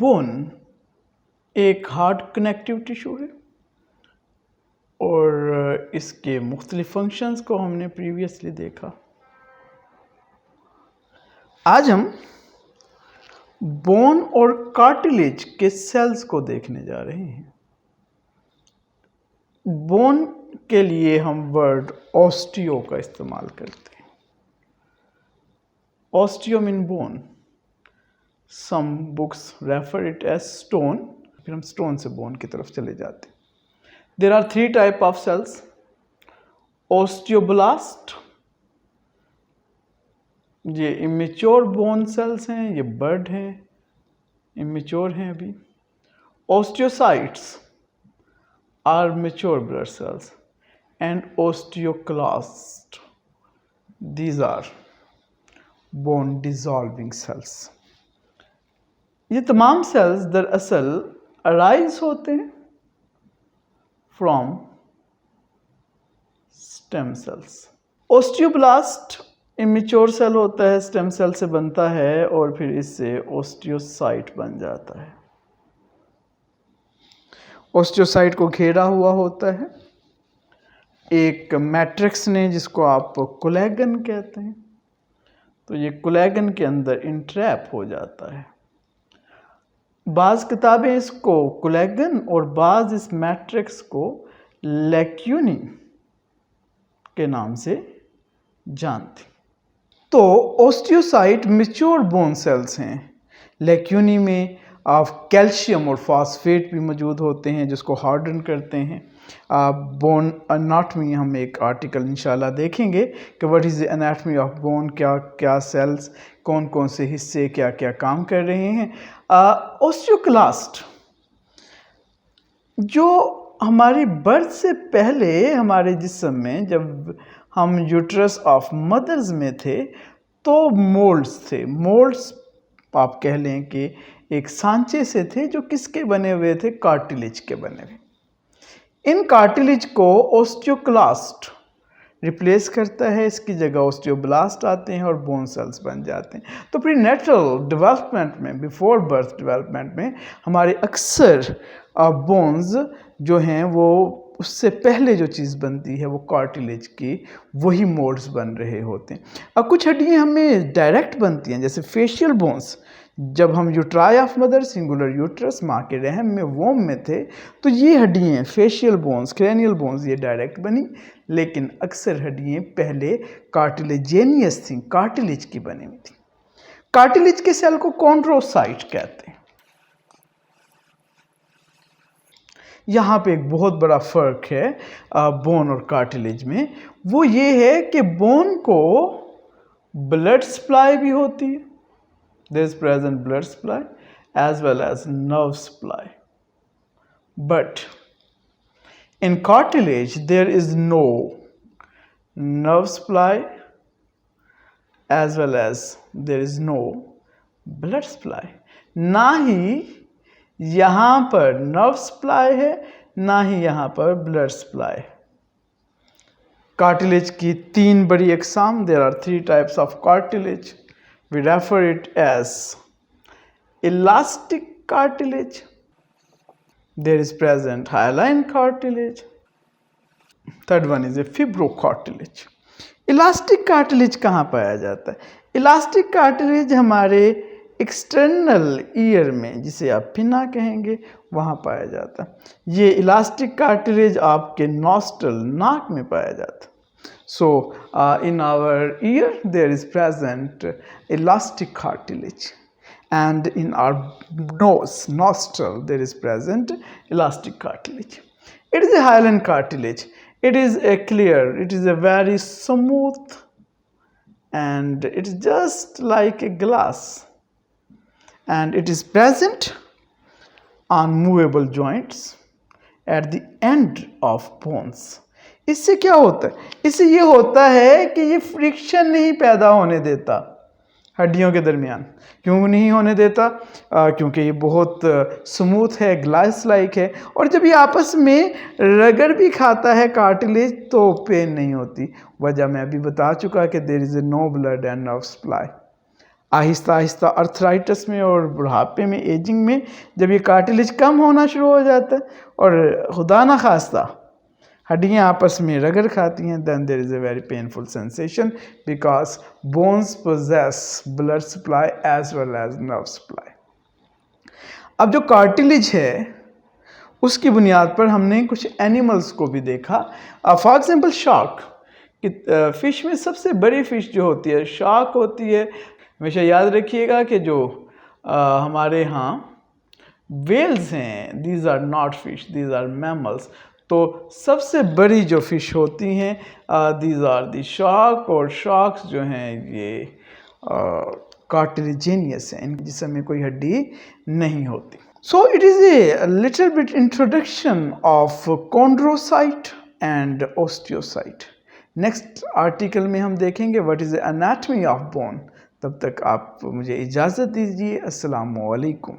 Bone एक hard connective tissue है और इसके मुख्तलिफ फंक्शंस को हमने प्रीवियसली देखा। आज हम बोन और कार्टिलेज के सेल्स को देखने जा रहे हैं। बोन के लिए हम वर्ड ऑस्टियो का इस्तेमाल करते हैं। Osteo mean bone. Some books refer it as stone, फिर हम स्टोन से बोन की तरफ चले जाते हैं। There are 3 type of cells. Osteoblast, ये इमेच्योर बोन सेल्स हैं, ये बर्ड हैं, इमेच्योर हैं अभी। Osteocytes are mature blood cells and osteoclast, these are bone dissolving cells. ये तमाम सेल्स दरअसल अराइज होते हैं from stem cells. Osteoblast immature cell होता है, स्टेम सेल से बनता है और फिर इससे ओस्टियोसाइट बन जाता है। ओस्टियोसाइट को घेरा हुआ होता है एक मैट्रिक्स ने, जिसको आप कोलेगन कहते हैं। तो ये कोलेगन के अंदर इंट्रैप हो जाता है। बाज़ किताबें इसको कोलेगन और बाज़ इस मैट्रिक्स को लैक्यूनी के नाम से जानती। तो ओस्टियोसाइट मैच्योर बोन सेल्स हैं। लैक्यूनी में कैल्शियम और फास्फेट भी मौजूद होते हैं जिसको हार्डन करते हैं। बोन एनाटमी हम एक आर्टिकल इंशाल्लाह देखेंगे कि what is the anatomy of bone, क्या क्या सेल्स, कौन कौन से हिस्से क्या क्या काम कर रहे हैं। ओस्टियोक्लास्ट जो हमारी बर्थ से पहले हमारे जिस्म में, जब हम यूट्रस ऑफ मदर्स में थे तो मोल्ड्स थे। मोल्ड्स आप कह लें कि एक सांचे से थे जो किसके बने हुए थे, कार्टिलेज के बने हुए। इन कार्टिलेज को ओस्टियोक्लास्ट रिप्लेस करता है, इसकी जगह ओस्टियोब्लास्ट आते हैं और बोन सेल्स बन जाते हैं। तो प्रीनेटल डेवलपमेंट में, बिफोर बर्थ डेवलपमेंट में हमारे अक्सर बोन्स जो हैं वो उससे पहले जो चीज़ बनती है वो कार्टिलेज की वही मोल्ड्स बन रहे होते हैं। अब कुछ हड्डियाँ हमें डायरेक्ट बनती हैं, जैसे फेशियल बोन्स। जब हम यूट्राई ऑफ मदर, सिंगुलर यूट्रस, माँ के रहम में, वोम में थे, तो ये हड्डियाँ फेशियल बोन्स, क्रेनियल बोन्स, ये डायरेक्ट बनी। लेकिन अक्सर हड्डियाँ पहले कार्टिलेजेनियस थी, कार्टिलेज की बनी हुई थी। कार्टिलेज के सेल को कॉन्ड्रोसाइट कहते हैं। यहाँ पे एक बहुत बड़ा फ़र्क है बोन और कार्टिलेज में। वो ये है कि बोन को ब्लड सप्लाई भी होती है, there is present blood supply as well as nerve supply, but in cartilage there is no nerve supply as well as there is no blood supply। ना ही यहाँ पर nerve supply है, ना ही यहाँ पर blood supply। कार्टिलेज की 3 बड़ी अक़साम, there are 3 types of cartilage। We refer it as elastic cartilage. There is present hyaline cartilage. Third one is a fibrocartilage. Elastic cartilage कहाँ पाया जाता है? Elastic cartilage हमारे एक्सटर्नल ईयर में, जिसे आप पिना कहेंगे, वहाँ पाया जाता है। ये इलास्टिक कार्टिलेज आपके नॉस्ट्रल, नाक में पाया जाता है। So in our ear there is present elastic cartilage, and in our nose, nostril, there is present elastic cartilage. It is a hyaline cartilage. It is a clear, it is a very smooth, and it is just like a glass, and it is present on movable joints at the end of bones. इससे क्या होता है? इससे ये होता है कि ये फ्रिक्शन नहीं पैदा होने देता हड्डियों के दरमियान। क्यों नहीं होने देता? क्योंकि ये बहुत स्मूथ है, ग्लास लाइक है, और जब ये आपस में रगड़ भी खाता है कार्टिलेज तो पेन नहीं होती। वजह मैं अभी बता चुका कि there is no blood and nerve supply. आहिस्ता आहिस्ता अर्थराइटिस में और बुढ़ापे में, एजिंग में, जब ये कार्टिलेज कम होना शुरू हो जाता है और खुदा ना खास्ता हड्डियाँ आपस में रगड़ खाती हैं, then there is a very painful sensation because bones possess blood supply as well as nerve supply. अब जो कार्टिलेज है उसकी बुनियाद पर हमने कुछ एनिमल्स को भी देखा। फॉर एग्जांपल शार्क, फिश में सबसे बड़ी फिश जो होती है शार्क होती है। हमेशा याद रखिएगा कि जो हमारे यहाँ वेल्स हैं, these are not fish, these are mammals. तो सबसे बड़ी जो फिश होती हैं दीज आर दी शार्क, और शार्क्स जो हैं ये कार्टिलेजिनियस हैं, इनके जिस्म में कोई हड्डी नहीं होती। So it is a little bit introduction of chondrocyte and osteocyte. Next article में हम देखेंगे what is the anatomy of bone. तब तक आप मुझे इजाज़त दीजिए। अस्सलामु अलैकुम।